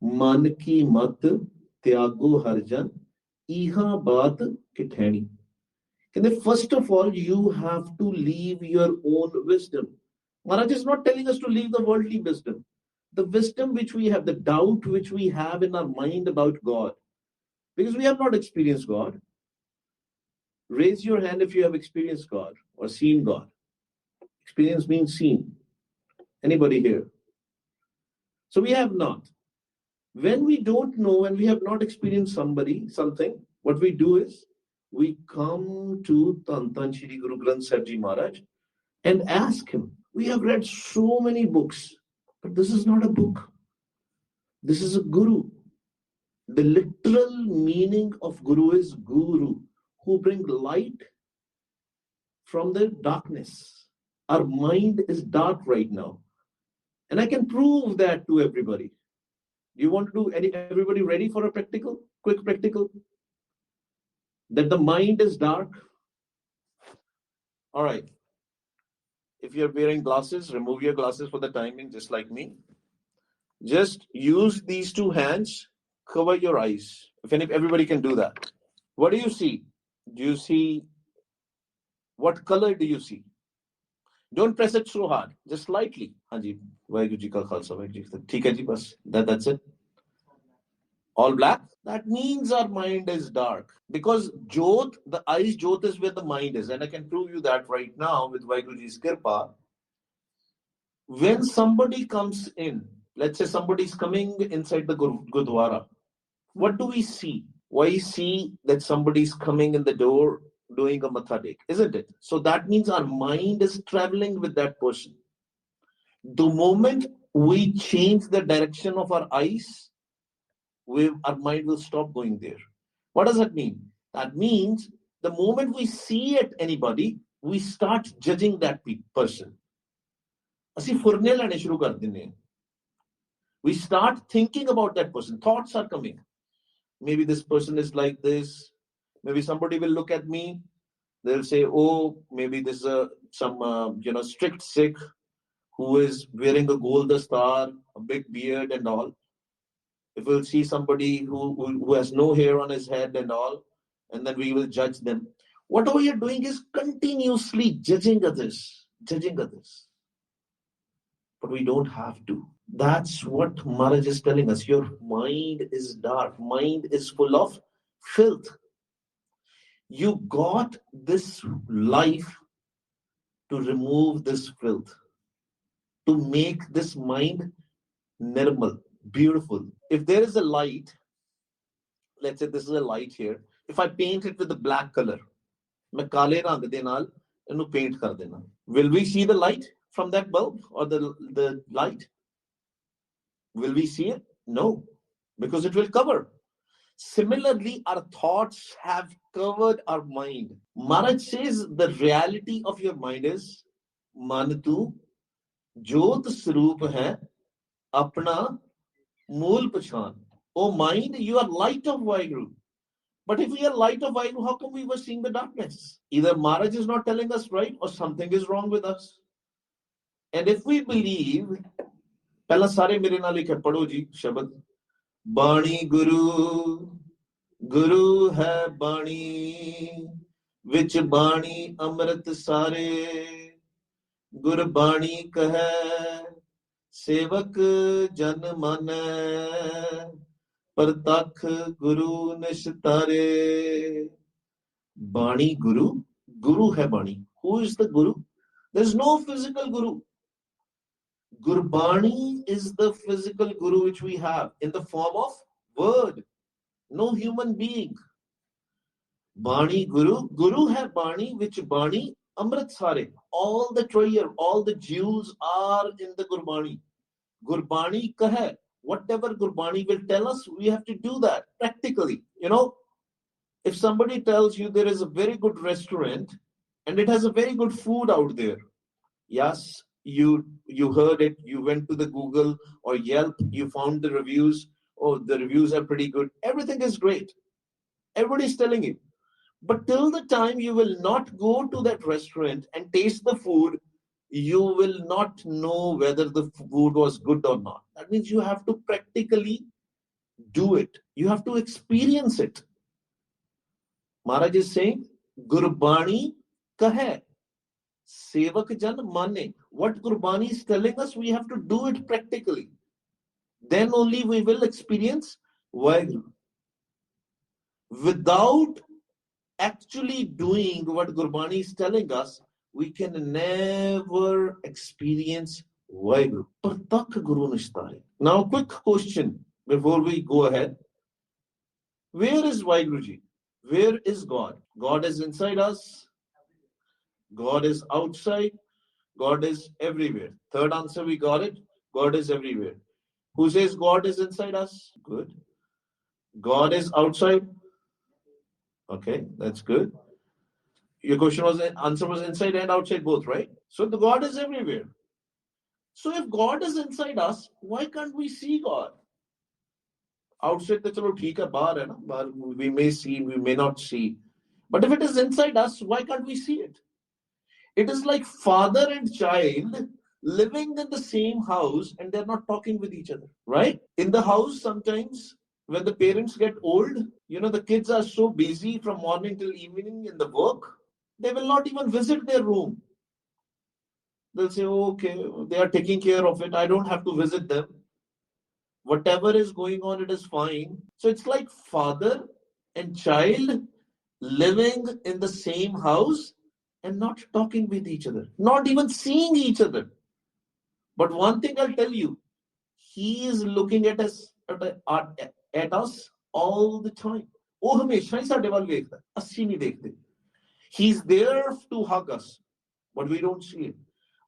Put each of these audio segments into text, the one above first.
Man ki mat tyago harjan, iha baat kitheni. First of all, you have to leave your own wisdom. Maharaj is not telling us to leave the worldly wisdom. The wisdom which we have, the doubt which we have in our mind about God, because we have not experienced God. Raise your hand if you have experienced God or seen God. Experience means seen. Anybody here? So we have not. When we don't know and we have not experienced something, what we do is we come to Tan Shri Guru Granth Sahib Ji Maharaj and ask him. We have read so many books, but this is not a book. This is a guru. The literal meaning of guru is guru, who bring light from the darkness. Our mind is dark right now. And I can prove that to everybody. Do you want to do everybody ready for a quick practical? That the mind is dark. All right. If you're wearing glasses, remove your glasses for the timing, just like me. Just use these two hands, cover your eyes. If everybody can do that. What do you see? Do you see, what color do you see? Don't press it so hard, just slightly. Hanji, Waheguru Ji ka Khalsa, Waheguru Ji ki Fateh. Theek hai ji, bas. That's it. All black? That means our mind is dark. Because Jyot, the eyes Jyot is where the mind is. And I can prove you that right now with Waheguru Ji's Kirpa. When somebody comes in, let's say somebody is coming inside the Gurdwara, what do we see? Why see that somebody is coming in the door doing a matha tek, isn't it? So that means our mind is traveling with that person. The moment we change the direction of our eyes, our mind will stop going there. What does that mean? That means the moment we see at anybody, we start judging that person. We start thinking about that person. Thoughts are coming. Maybe this person is like this. Maybe somebody will look at me. They'll say, oh, maybe this is some strict Sikh who is wearing a gold star, a big beard and all. If we'll see somebody who has no hair on his head and all, and then we will judge them. Whatever you're doing is continuously judging others. But we don't have to. That's what Maharaj is telling us. Your mind is dark. Mind is full of filth. You got this life to remove this filth, to make this mind normal, beautiful. If there is a light, let's say this is a light here. If I paint it with the black color, मैं काले रंग दे नाल इन्हू paint कर देना. Will we see the light from that bulb or the light? Will we see it? No, because it will cover. Similarly, our thoughts have covered our mind. Maharaj says the reality of your mind is Man tu jyot swaroop hai apna mool pachan. Oh mind, you are light of Waheguru. But if we are light of Waheguru, how come we were seeing the darkness? Either Maharaj is not telling us right or something is wrong with us. And if we believe, pehla sare mere naal likhe padho ji shabad. Bani Guru, Guru hai Bani, vich Bani Amrit sare, Gur Bani kahe, Sevak jan mane, Partakh Guru nishtare. Bani Guru, Guru hai Bani. Who is the Guru? There is no physical Guru. Gurbani is the physical guru which we have in the form of word, no human being. Bani Guru, Guru hai Bani, which Bani Amrit sare. All the treasure, all the jewels are in the Gurbani. Gurbani kahe. Whatever Gurbani will tell us, we have to do that practically. If somebody tells you there is a very good restaurant and it has a very good food out there, yes, you heard it, you went to the Google or Yelp, you found the reviews, oh, the reviews are pretty good, everything is great, everybody's telling you. But till the time you will not go to that restaurant and taste the food, you will not know whether the food was good or not. That means you have to practically do it. You have to experience it. Maharaj is saying, Gurbani kahe, sevak jan mane. What Gurbani is telling us, we have to do it practically. Then only we will experience Waheguru. Without actually doing what Gurbani is telling us, we can never experience Waheguru. Pratak Guru Nishtare. Now, quick question before we go ahead. Where is Waheguru? Where is God? God is inside us. God is outside. God is everywhere. Third answer, we got it. God is everywhere. Who says God is inside us? Good. God is outside. Okay, that's good. Your question was, answer was inside and outside both, right? So the God is everywhere. So if God is inside us, why can't we see God? Outside the chalo theek hai, bahar hai na, bahar we may see, we may not see. But if it is inside us, why can't we see it? It is like father and child living in the same house and they're not talking with each other, right? In the house, sometimes when the parents get old, the kids are so busy from morning till evening in the work, they will not even visit their room. They'll say, oh, okay, they are taking care of it. I don't have to visit them. Whatever is going on, it is fine. So it's like father and child living in the same house and not talking with each other, not even seeing each other. But one thing I'll tell you, he is looking at us all the time. Oh, हमेशा ही साडे वाल देखता है, अस्सी नहीं देखते. He's there to hug us, but we don't see it.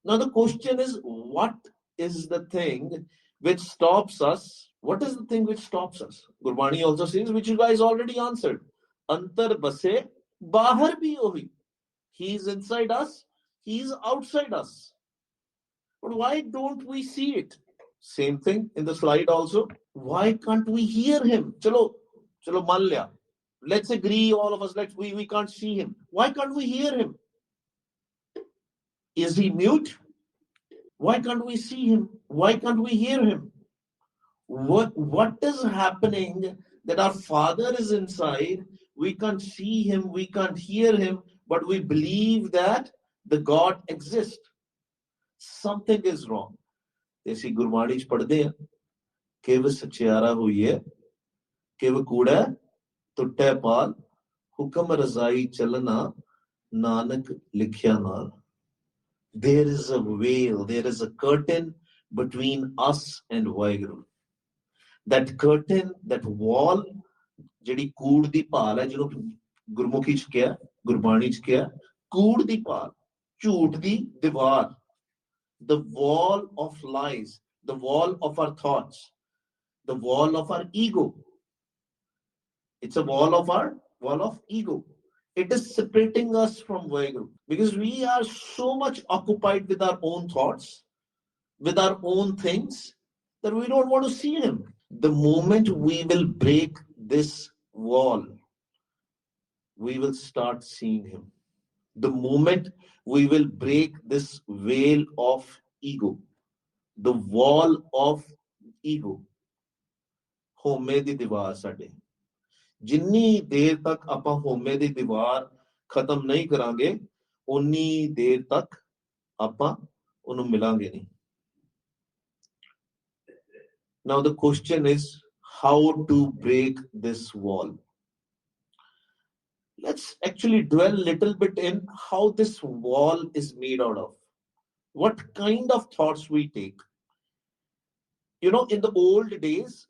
Now the question is, what is the thing which stops us? What is the thing which stops us? Gurbani also says, which you guys already answered. Antar base, bahar bhi ohi. He is inside us, he is outside us. But why don't we see it? Same thing in the slide also. Why can't we hear him? Chalo man liya. Let's agree, all of us, we can't see him. Why can't we hear him? Is he mute? Why can't we see him? Why can't we hear him? What is happening that our Father is inside? We can't see him, we can't hear him, but we believe that the God exists. Something is wrong. They Gurmani च पढ़दे हैं कि वह सचियारा हुई है कि वह कूड़ा टुट्टे पाल हुक्म रजाई चलना नानक लिखिया नाल. There is a veil, there is a curtain between us and Waheguru. That curtain, that wall, ਜਿਹੜੀ ਕੂੜ ਦੀ ਭਾਲ ਹੈ, ਜਿਹਨੂੰ ਗੁਰਮੁਖੀ ਚ ਕਿਹਾ, ਗੁਰਬਾਣੀ ਚ ਕਿਹਾ, ਕੂੜ ਦੀ ਭਾਲ, ਝੂਠ ਦੀ ਦੀਵਾਰ, the wall of lies, the wall of our thoughts, the wall of our ego. It's a wall of ego. It is separating us from Waheguru because we are so much occupied with our own thoughts, with our own things, that we don't want to see him. The moment we will break this wall, we will start seeing him. The moment we will break this veil of ego, the wall of ego, ਹੋਮੇ ਦੀ ਦੀਵਾਰ ਸਾਡੇ, ਜਿੰਨੀ ਦੇਰ ਤੱਕ ਆਪਾਂ ਹੋਮੇ ਦੀ ਦੀਵਾਰ ਖਤਮ ਨਹੀਂ ਕਰਾਂਗੇ, ਉਨੀ ਦੇਰ ਤੱਕ ਆਪਾਂ ਉਹਨੂੰ ਮਿਲਾਂਗੇ ਨਹੀਂ. Now the question is how to break this wall. Let's actually dwell a little bit in how this wall is made out of. What kind of thoughts we take. In the old days,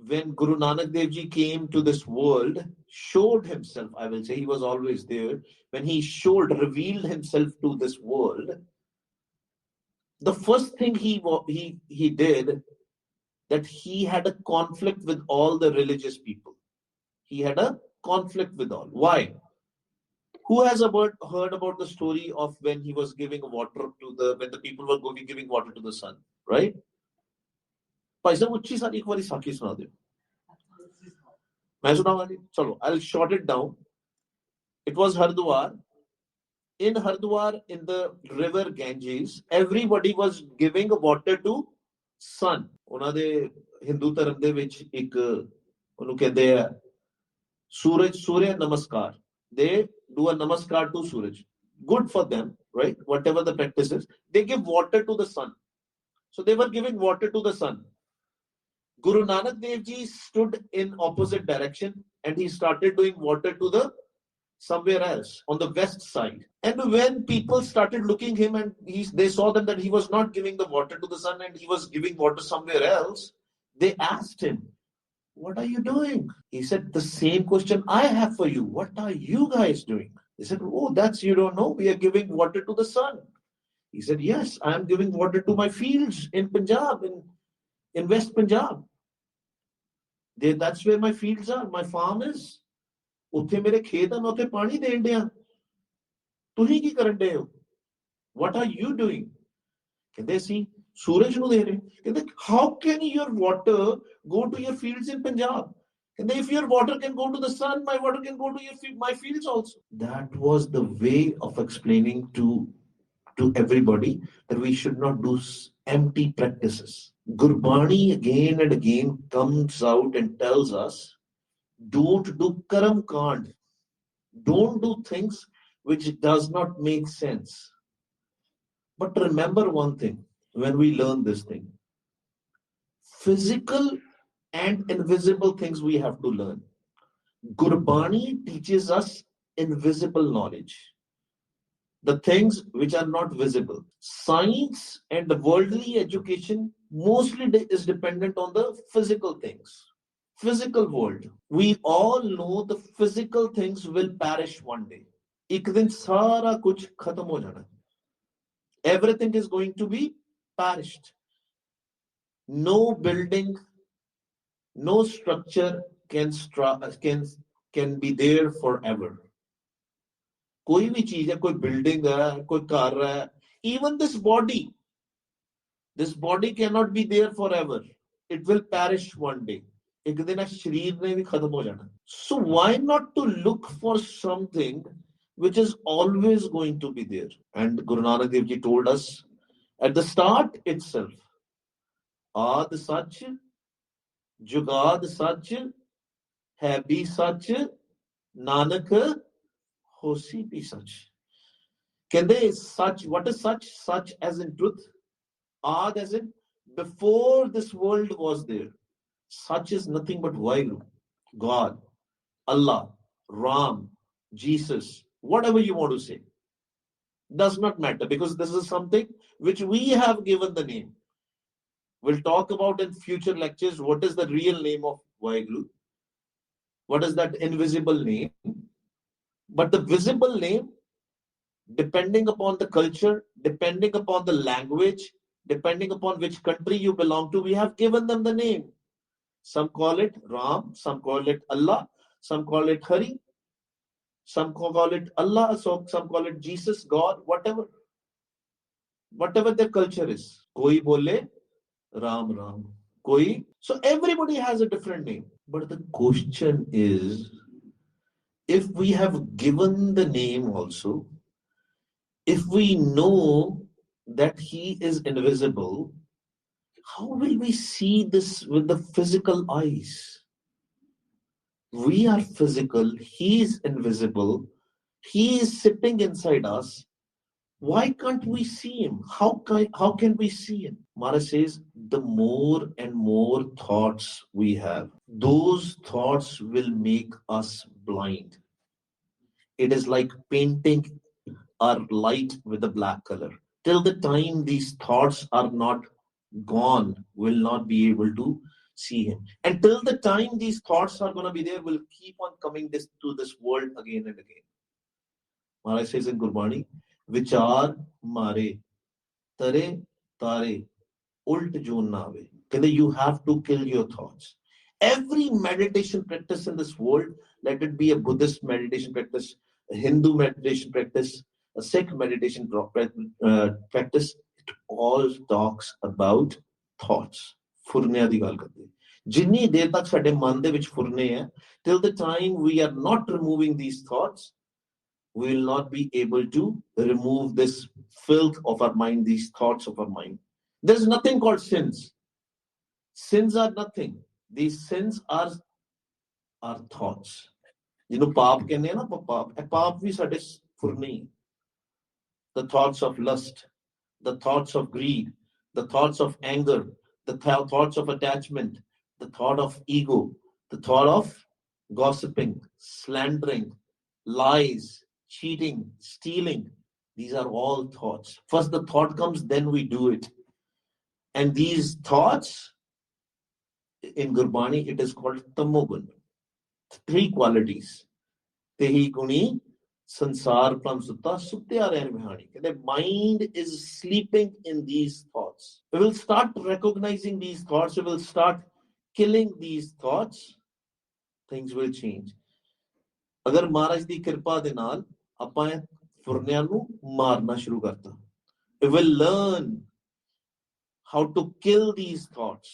when Guru Nanak Dev Ji came to this world, showed himself, I will say, he was always there. When he revealed himself to this world, the first thing he did, that he had a conflict with all the religious people. He had a conflict with all. Why? Who has heard about the story of when he was giving water when the people were giving water to the sun, right? I'll short it down. It was Hardwar. In Hardwar, in the river Ganges, everybody was giving water to sun, ਉਹਨਾਂ ਦੇ ਹਿੰਦੂ ਧਰਮ ਦੇ ਵਿੱਚ ਇੱਕ ਉਹਨੂੰ ਕਹਿੰਦੇ ਆ Surya Namaskar. They do a Namaskar to Suraj. Good for them, right? Whatever the practice is. They give water to the sun. So they were giving water to the sun. Guru Nanak Dev Ji stood in opposite direction and he started doing water to the somewhere else on the west side. And when people started looking him and they saw that he was not giving the water to the sun and he was giving water somewhere else, they asked him, what are you doing? He said, the same question I have for you. What are you guys doing? They said, oh, that's, you don't know. We are giving water to the sun. He said, yes, I am giving water to my fields in Punjab, in West Punjab. That's where my fields are, my farm is. ਉੱਥੇ ਮੇਰੇ ਖੇਤ ਹਨ ਉੱਥੇ ਪਾਣੀ ਦੇਣ ਡਿਆ ਤੁਸੀਂ ਕੀ ਕਰਨ ਡਏ ਹੋ what are you doing ਕਹਿੰਦੇ ਅਸੀਂ ਸੂਰਜ ਨੂੰ ਦੇ ਰਹੇ ਕਹਿੰਦੇ how can your water go to your fields in Punjab ਕਹਿੰਦੇ if your water can go to the sun my water can go to my fields also. That was the way of explaining to everybody that we should not do empty practices. Gurbani again and again comes out and tells us, don't do karam kand. Don't do things which does not make sense. But remember one thing, when we learn this thing, physical and invisible things we have to learn. Gurbani teaches us invisible knowledge. The things which are not visible. Science and worldly education mostly is dependent on the physical things. Physical world. We all know the physical things will perish one day. एक दिन सारा कुछ खत्म हो जाना. Everything is going to be perished. No building, no structure can be there forever. कोई भी चीज है, कोई building है, कोई कार है, even this body cannot be there forever. It will perish one day. एक दिन शरीर ने भी खत्म हो जाना. So why not to look for something which is always going to be there? And Guru Nanak Dev Ji told us at the start itself, Aad Sach, Jugad Sach, Hai Bhi Sach, Nanak Hosi Bhi Sach. Kende Sach, what is Sach? Sach as in truth. Aad as in before this world was there. Such is nothing but Waheguru, God, Allah, Ram, Jesus, whatever you want to say. Does not matter because this is something which we have given the name. We'll talk about in future lectures what is the real name of Waheguru. What is that invisible name? But the visible name, depending upon the culture, depending upon the language, depending upon which country you belong to, we have given them the name. Some call it Ram, some call it Allah, some call it Hari, some call it Allah, some call it Jesus, God, whatever their culture is. Koi bole Ram, koi. So everybody has a different name. But the question is, if we have given the name also, if we know that he is invisible, how will we see this with the physical eyes? We are physical, he is invisible, he is sitting inside us. Why can't we see him? How can we see him? Mara says, the more and more thoughts we have, those thoughts will make us blind. It is like painting our light with a black color. Till the time these thoughts are not gone, will not be able to see him. Until the time these thoughts are going to be there, will keep on coming to this world again and again. Maharaj says in Gurbani, Vichar mare, tare tare, ult joon na ave. You have to kill your thoughts. Every meditation practice in this world, let it be a Buddhist meditation practice, a Hindu meditation practice, a Sikh meditation practice, it all talks about thoughts. Furniya di gal karte. Jinni der tak sade man de vich furne hai, till the time we are not removing these thoughts, we will not be able to remove this filth of our mind, these thoughts of our mind. There is nothing called sins. Sins are nothing. These sins are thoughts. ਜਿਹਨੂੰ ਪਾਪ ਕਹਿੰਦੇ ਆ ਨਾ ਆਪਾਂ ਪਾਪ, ਇਹ ਪਾਪ ਵੀ ਸਾਡੇ ਫੁਰਨੇ ਹੀ। The thoughts of lust, the thoughts of greed, the thoughts of anger, the thoughts of attachment, the thought of ego, the thought of gossiping, slandering, lies, cheating, stealing. These are all thoughts. First the thought comes, then we do it. And these thoughts, in Gurbani, it is called tamogun. 3 qualities. Tehi guni sansar pram sutta sutya rehn mihani. The mind is sleeping in these thoughts. We will start recognizing these thoughts. We will start killing these thoughts. Things will change. Agar Maharaj di kirpa de naal ਆਪਾਂ ਫੁਰਨਿਆਂ ਨੂੰ ਮਾਰਨਾ ਸ਼ੁਰੂ ਕਰਤਾ. We will learn how to kill these thoughts.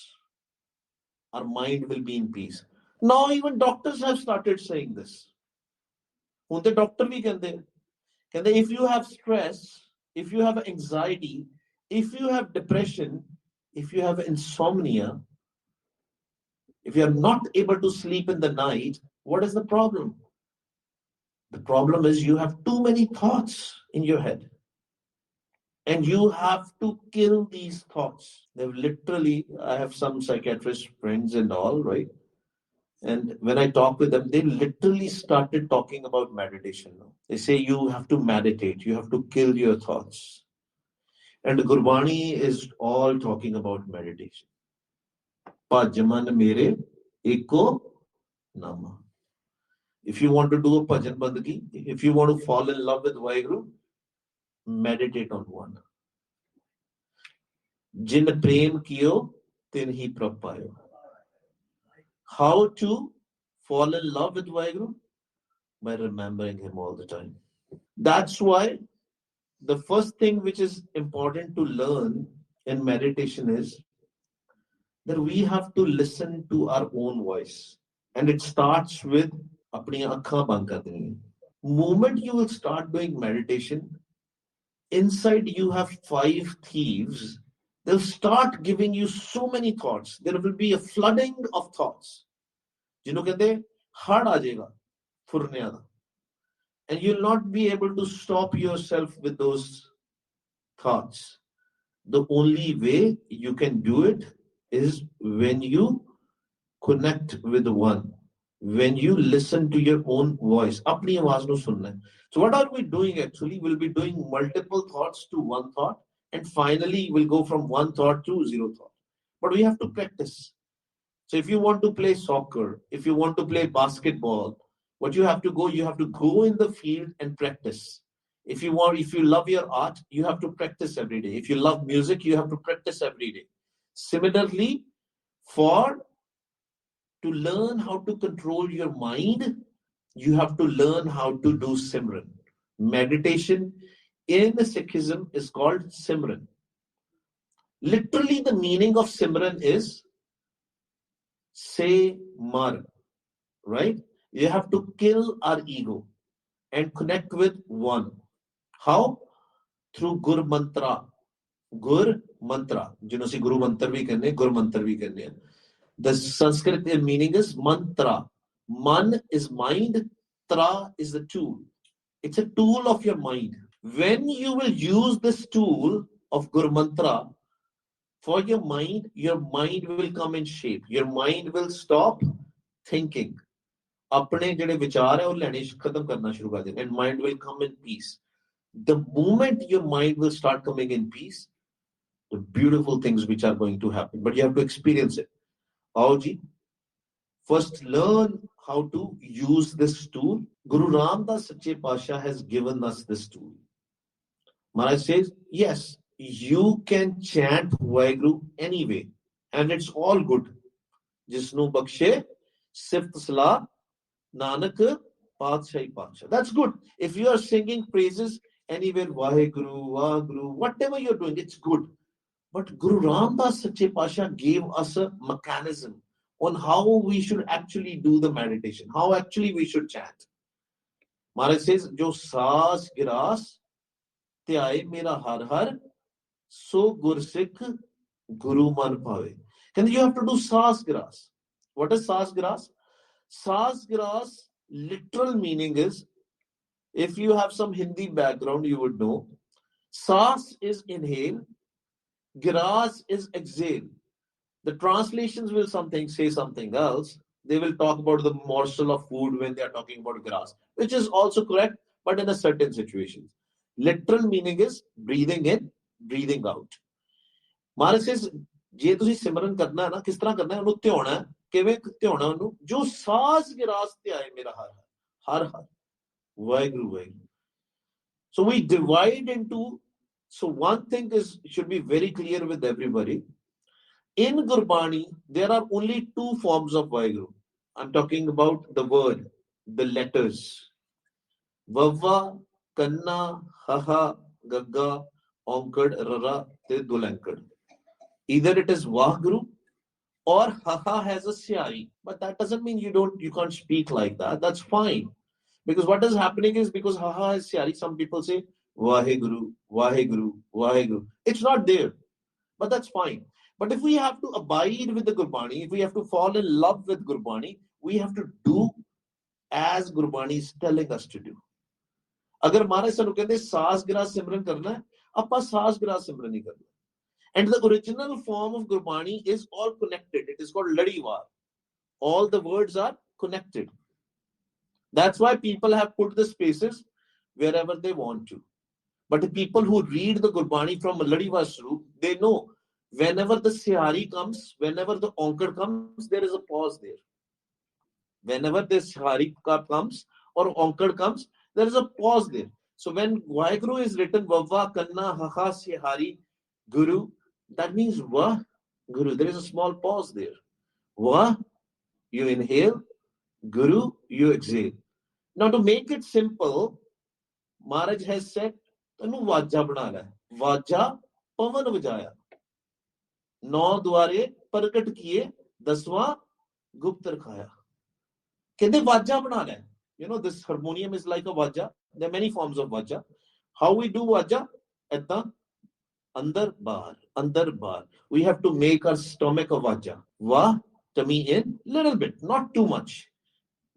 Our mind will be in peace. Now even doctors have started saying this. ਹੁਣ ਤੇ doctor ਵੀ ਕਹਿੰਦੇ if you have stress, if you have anxiety, if you have depression, if you have insomnia, if you are not able to sleep in the night, what is the problem? The problem is you have too many thoughts in your head. And you have to kill these thoughts. They've literally, I have some psychiatrist friends and all, right? And when I talk with them, they literally started talking about meditation now. They say you have to meditate, you have to kill your thoughts. And Gurbani is all talking about meditation. Bhajaman mere eko nama. If you want to do a bhajan bandagi, if you want to fall in love with Waheguru, meditate on one. Jin prem kiyo, tin hi prab payo. How to fall in love with Waheguru? By remembering him all the time. That's why the first thing which is important to learn in meditation is that we have to listen to our own voice. And it starts with apni aankhan band kar deni. Moment you will start doing meditation, inside you have 5 thieves. They'll start giving you so many thoughts. There will be a flooding of thoughts. ਜਿਹਨੂੰ ਕਹਿੰਦੇ ਹੜ ਆ ਜਾਏਗਾ ਫੁਰਨਿਆਂ ਦਾ. And you'll not be able to stop yourself with those thoughts. The only way you can do it is when you connect with one. When you listen to your own voice. अपनी आवाज ਨੂੰ ਸੁਣਨਾ. So what are we doing actually? We'll be doing multiple thoughts to one thought. And finally, we'll go from one thought to 0 thought. But we have to practice. So if you want to play soccer, if you want to play basketball, what you have to go in the field and practice. If you love your art, you have to practice every day. If you love music, you have to practice every day. Similarly, to learn how to control your mind, you have to learn how to do Simran. Meditation in Sikhism is called Simran. Literally, the meaning of Simran is say mar, right? You have to kill our ego and connect with one. How? Through Gur Mantra. Gur Mantra. ਜਿਹਨੂੰ ਅਸੀਂ ਗੁਰੂ ਮੰਤਰ ਵੀ ਕਹਿੰਦੇ, ਗੁਰ ਮੰਤਰ ਵੀ ਕਹਿੰਦੇ ਆ. The Sanskrit meaning is mantra. Man is mind, tra is the tool. It's a tool of your mind. When you will use this tool of Gur Mantra for your mind will come in shape. Your mind will stop thinking. ਆਪਣੇ ਜਿਹੜੇ ਵਿਚਾਰ ਹੈ ਉਹ ਲੈਣੇ ਖਤਮ ਕਰਨਾ ਸ਼ੁਰੂ ਕਰ ਦੇਣ. And mind will come in peace. The moment your mind will start coming in peace, the beautiful things which are going to happen. But you have to experience it. Aoji, first learn how to use this tool. Guru Ramdas Sache Pasha has given us this tool. Maharaj says, yes, you can chant Waheguru anyway, and it's all good. Jisnu bakshe sift salah nanak padshahi padsha. That's good. If you are singing praises anywhere, Waheguru, Wahguru, whatever you're doing, it's good. But Guru Ramdas Sache Pasha gave us a mechanism on how we should actually do the meditation, how actually we should chant. Maharaj says, Jo saas giraas ਧਿਆਏ ਮੇਰਾ ਹਰ ਹਰ ਸੋ ਗੁਰਸਿੱਖ ਗੁਰੂ ਮਨ ਭਾਵੇ. And you have to do saas giraas. What is saas giraas? Saas giraas literal meaning is, if you have some Hindi background, you would know. Saas is inhale, giraas is exhale. The translations will say something else. They will talk about the morsel of food when they are talking about grass, which is also correct, but in a certain situation. Literal meaning is breathing in, breathing out. Maharaj says, ਜੇ ਤੁਸੀਂ ਸਿਮਰਨ ਕਰਨਾ ਹੈ ਨਾ, ਕਿਸ ਤਰ੍ਹਾਂ ਕਰਨਾ ਹੈ, ਉਹਨੂੰ ਧਿਆਉਣਾ ਹੈ, ਕਿਵੇਂ ਧਿਆਉਣਾ ਉਹਨੂੰ, ਜੋ ਸਾਸ ਗਿਰਾਸ ਤੇ ਆਏ ਮੇਰਾ ਹਰ ਹਰ Waheguru Waheguru. So we divide into, so one thing is, should be very clear with everybody. In Gurbani, there are only two forms of Waheguru. I'm talking about the word, the letters. Vavva, Kanna, Haha, Gagga, Onkad, Rara, Te Dulankad. Either it is Wahguru or Haha has a Syari. But that doesn't mean you can't speak like that. That's fine. Because what is happening is, because Haha has Syari, some people say Waheguru, Waheguru, Waheguru. It's not there. But that's fine. But if we have to abide with the Gurbani, if we have to fall in love with Gurbani, we have to do as Gurbani is telling us to do. Agar Maharaj sanu kehte saas giraas simran karna hai, appa saas giraas simran nahi karna. And the original form of Gurbani is all connected. It is called Ladiwar. All the words are connected. That's why people have put the spaces wherever they want to. But the people who read the Gurbani from Ladiwar Swarup, they know whenever the Sihari comes, whenever the Onkar comes, there is a pause there. Whenever the Sihari comes or Onkar comes, there is a pause there. So when Waheguru is written, Vavva, Kanna, Haha, Sihari, Guru, that means Wah, Guru. There is a small pause there. Wah, you inhale. Guru, you exhale. Now to make it simple, Maharaj has said, Tanu Vajja bana hai. Vajja, Pavan vajaya. 9 द्वारे प्रकट किए 10वां गुप्त रखाया. कहते वाजा बनाना है. You know, this harmonium is like a vaja. There are many forms of vaja. How we do vaja? Etta andar bar. We have to make our stomach a vaja. Va, tummy in, little bit, not too much.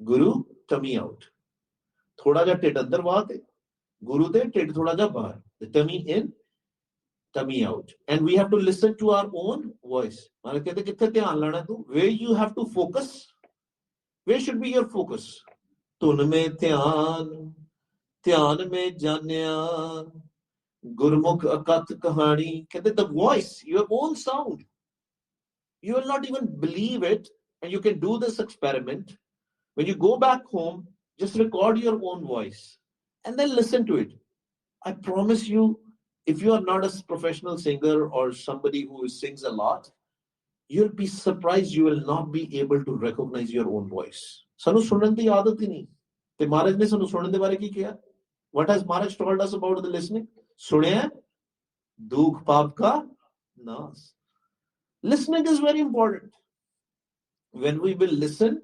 Guru, tummy out. Thoda ja ted andar va te. Guru de ted thoda ja bahar. The tummy in, tummy out. And we have to listen to our own voice. Where you have to focus. Where should be your focus? Tun mein dhyan mein janya, Gurmukh akat kahani. The voice, your own sound. You will not even believe it. And you can do this experiment. When you go back home, just record your own voice. And then listen to it. I promise you, if you are not a professional singer or somebody who sings a lot, you'll be surprised you will not be able to recognize your own voice. Sanu sunan di aadat hi nahi. Te Maharaj ne sanu sunan de bare ki kiya? What has Maharaj told us about the listening? Sunaya dukh paap ka naas. Listening is very important. When we will listen,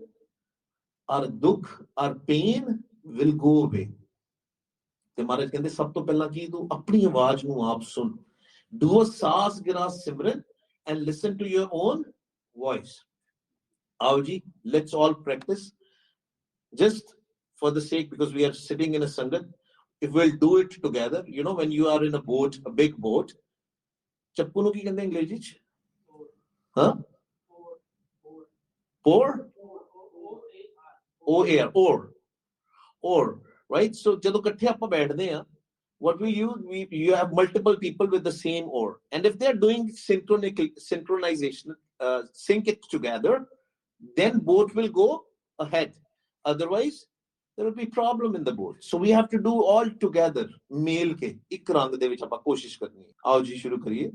our dukh, our pain will go away. ਤੇ ਮਹਾਰਾਜ ਕਹਿੰਦੇ ਸਭ ਤੋਂ ਪਹਿਲਾਂ ਕੀ ਤੂੰ ਆਪਣੀ ਆਵਾਜ਼ ਨੂੰ ਆਪ ਸੁਣ. Do a saas giras simran and listen to your own voice. Aao ji, let's all practice. Just for the sake, because we are sitting in a sangat, if we'll do it together, you know, when you are in a boat, a big boat, ਚੱਪੂ ਨੂੰ ਕੀ ਕਹਿੰਦੇ ਅੰਗਰੇਜ਼ੀ ਚ? ਹਾਂ? Pour? Or. Right? So, ਜਦੋਂ ਇਕੱਠੇ ਆਪਾਂ ਬੈਠਦੇ ਆ, what we use, you have multiple people with the same oar. And if they're doing synchronization, sync it together, then boat will go ahead. Otherwise, there will be problem in the boat. So we have to do all together. ਮੇਲ ਕੇ ਇੱਕ ਰੰਗ ਦੇ ਵਿੱਚ ਆਪਾਂ ਕੋਸ਼ਿਸ਼ ਕਰਨੀ ਹੈ. ਆਓ ਜੀ ਸ਼ੁਰੂ ਕਰੀਏ.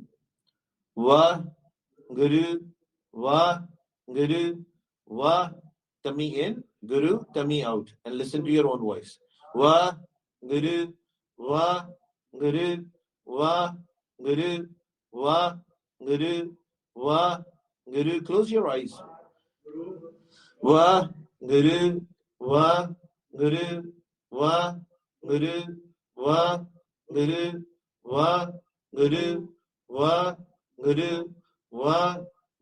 Waheguru, tummy in, Guru, tummy out. And listen to your own voice. Waheguru, Waheguru, Waheguru, Waheguru, Waheguru. Close your eyes. Waheguru, Waheguru, Waheguru, Waheguru, Waheguru, Waheguru, Waheguru,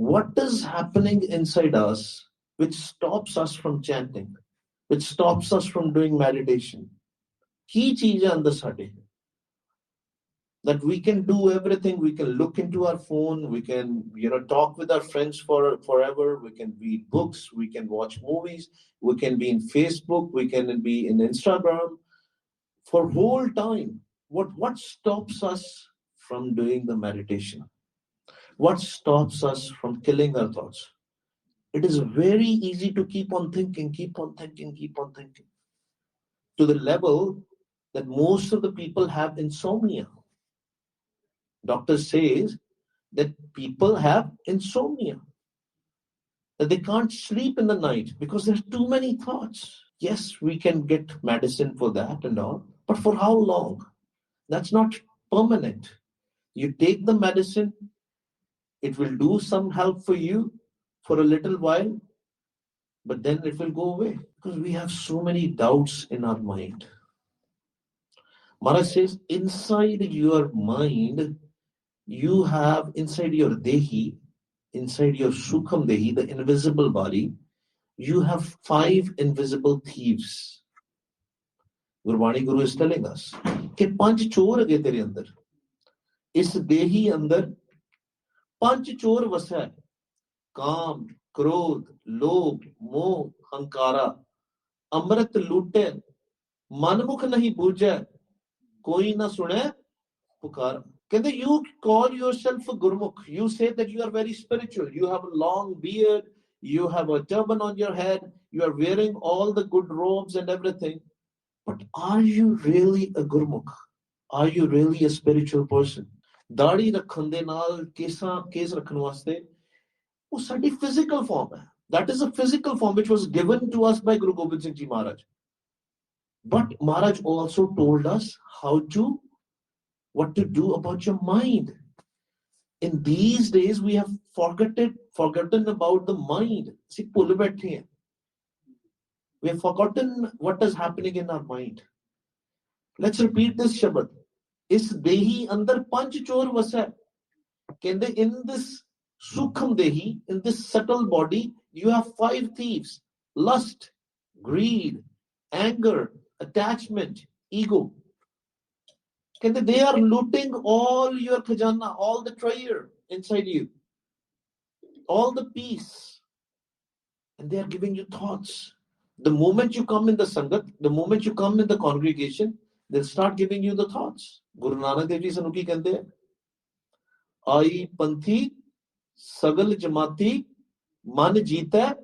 What is happening inside us which stops us from chanting, which stops us from doing meditation? Key cheez hai andar sade. That we can do everything. We can look into our phone. We can, talk with our friends forever. We can read books. We can watch movies. We can be in Facebook. We can be in Instagram for whole time. What stops us from doing the meditation? What stops us from killing our thoughts? It is very easy to keep on thinking, to the level that most of the people have insomnia. Doctor says that people have insomnia, that they can't sleep in the night because there's too many thoughts. Yes, we can get medicine for that and all, but for how long? That's not permanent. You take the medicine, it will do some help for you for a little while, but then it will go away because we have so many doubts in our mind. Maharaj says, inside your mind, you have, inside your dehi, inside your sukham dehi, the invisible body, you have 5 invisible thieves. Waheguru is telling us कि 5 चोर है तेरे अंदर. इस देही अंदर 5 चोर वसा है. काम, क्रोध, लोभ, मोह, हंकारा. अमृत लूटे, मनमुख नहीं बूझे, कोई ना सुने पुकार. You call yourself a Gurmukh. You say that you are very spiritual. You have a long beard. You have a turban on your head. You are wearing all the good robes and everything. But are you really a Gurmukh? Are you really a spiritual person? Daadi rakhan de naal kes rakhan waste wo sadi physical form hai. That is a physical form which was given to us by Guru Gobind Singh Ji Maharaj. But Maharaj also told us what to do about your mind. In these days, we have forgotten about the mind. We have forgotten what is happening in our mind. Let's repeat this Shabad. Is dehi andar panch chor vasa. In this sukham dehi, in this subtle body, you have 5 thieves. Lust, greed, anger, attachment, ego. They are looting all your khajana, all the treasure inside you, all the peace. And they are giving you thoughts. The moment you come in the Sangat, the moment you come in the congregation, they'll start giving you the thoughts. Guru Nanak Dev Ji Sanuki kehte Ai Panthi Sagal Jamati Man Jeeta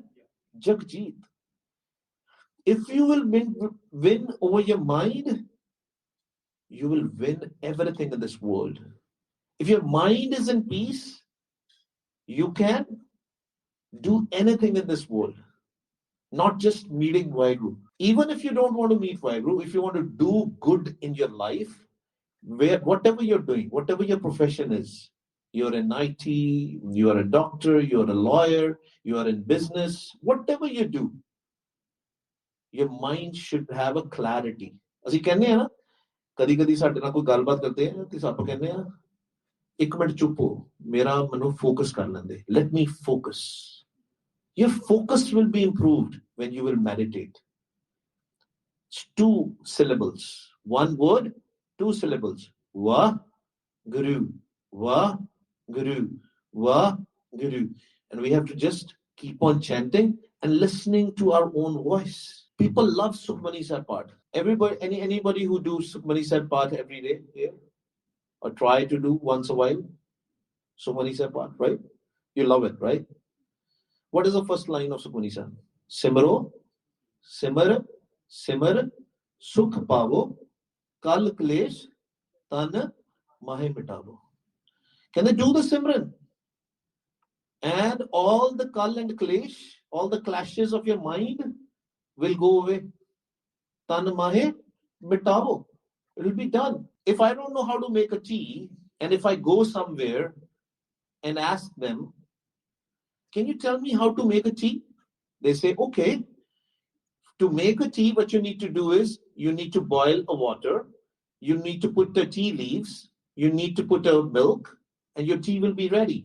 Jag Jeet. If you will win over your mind, you will win everything in this world. If your mind is in peace, you can do anything in this world. Not just meeting Waheguru. Even if you don't want to meet Waheguru, if you want to do good in your life, whatever you're doing, whatever your profession is, you're in IT, you are a doctor, you're a lawyer, you are in business, whatever you do, your mind should have a clarity. ਅਸੀਂ ਕਹਿੰਦੇ ਆ ਨਾ ਕਦੀ ਸਾਡੇ ਨਾਲ ਕੋਈ ਗੱਲਬਾਤ ਕਰਦੇ ਆ ਤੇ ਆਪਾਂ ਕਹਿੰਦੇ ਆ ਇੱਕ ਮਿੰਟ ਚੁੱਪ ਹੋ ਮੈਨੂੰ ਫੋਕਸ ਕਰ ਲੈਂਦੇ. Let me focus. Your focus will be improved when you will meditate. It's 2 syllables. 1 word, 2 syllables. Waheguru, Waheguru, Waheguru. And we have to just keep on chanting and listening to our own voice. People love Sukhmani Sahib Path. Anybody who do Sukhmani Sahib Path every day here? Or try to do once a while? Sukhmani Sahib Path, right? You love it, right? What is the first line of Sukhmani Sahib? Simro, Simar, Simar, Sukh Pavo, Kal Klesh, Tan Mahe Mitavo. Can they do the Simran? And all the Kal and Klesh, all the clashes of your mind will go away. Tan Mahe Mitavo. It will be done. If I don't know how to make a tea, and if I go somewhere and ask them, can you tell me how to make a tea? They say, okay. To make a tea, what you need to do is, you need to boil a water, you need to put the tea leaves, you need to put a milk, and your tea will be ready.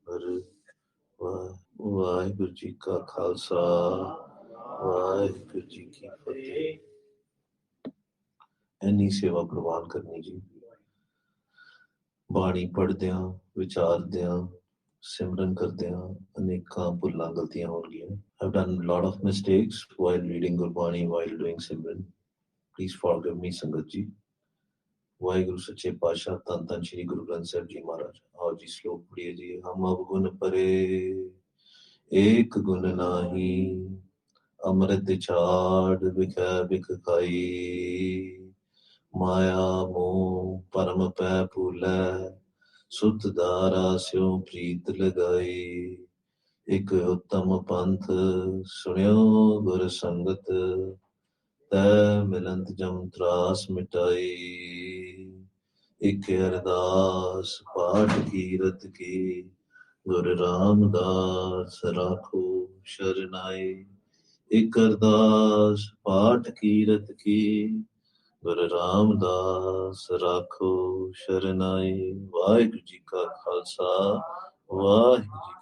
Waheguru ji ਕਾ ਖਾਲਸਾ, ਵਾਹਿਗੁਰੂ ਜੀ ਕੀ ਫਤਿਹ। ਇੰਨੀ ਸੇਵਾ ਪ੍ਰਵਾਨ ਕਰਨੀ ਜੀ। ਬਾਣੀ ਪੜ੍ਹਦਿਆਂ, ਵਿਚਾਰਦਿਆਂ, ਸਿਮਰਨ ਕਰਦਿਆਂ ਅਨੇਕਾਂ ਭੁੱਲਾਂ ਗਲਤੀਆਂ ਹੋਣਗੀਆਂ। I've done a lot of mistakes while reading Gurbani, while doing Simran. Please forgive me, ਸੰਗਤ ਜੀ। ਵਾਹਿਗੁਰੂ ਸੱਚੇ ਪਾਤਸ਼ਾਹ ਧੰਨ ਧੰਨ ਸ਼੍ਰੀ ਗੁਰੂ ਗ੍ਰੰਥ ਸਾਹਿਬ ਜੀ ਮਹਾਰਾਜ। ਆਓ ਜੀ ਸ਼ਲੋਕ ਪੜ੍ਹੀਏ ਜੀ। ਹਮ ਅਵਗੁਣ ਪਰੇ ਏਕ ਗੁਣ ਨਾਹੀ, ਅੰਮ੍ਰਿਤ ਛਾੜ ਵਿਖੈ ਵਿਖ ਖਾਈ। ਮਾਇਆ ਮੋਹ ਪਰਮ ਪੈ ਭੂਲੈ, ਸੁਤ ਦਾਰਾ ਸਿਉ ਪ੍ਰੀਤ ਲਗਾਈ। ਇਕ ਉੱਤਮ ਪੰਥ ਸੁਣਿਓ ਗੁਰ ਸੰਗਤ, ਤੈ ਮਿਲੰਤ ਜਮ ਤਰਾਸ ਮਿਟਾਈ। ਇਕ ਅਰਦਾਸ ਪਾਠ ਕੀਰਤ ਕੀ, ਗੁਰ ਰਾਮਦਾਸ ਰਾਖੋ ਸ਼ਰਨਾਈ। ਇਕ ਅਰਦਾਸ ਪਾਠ ਕੀਰਤ ਕੀ, ਗੁਰ ਰਾਮਦਾਸ ਰਾਖੋ ਸ਼ਰਨਾਈ। ਵਾਹਿਗੁਰੂ ਜੀ ਕਾ ਖਾਲਸਾ, ਵਾਹਿਗੁਰੂ ਜੀ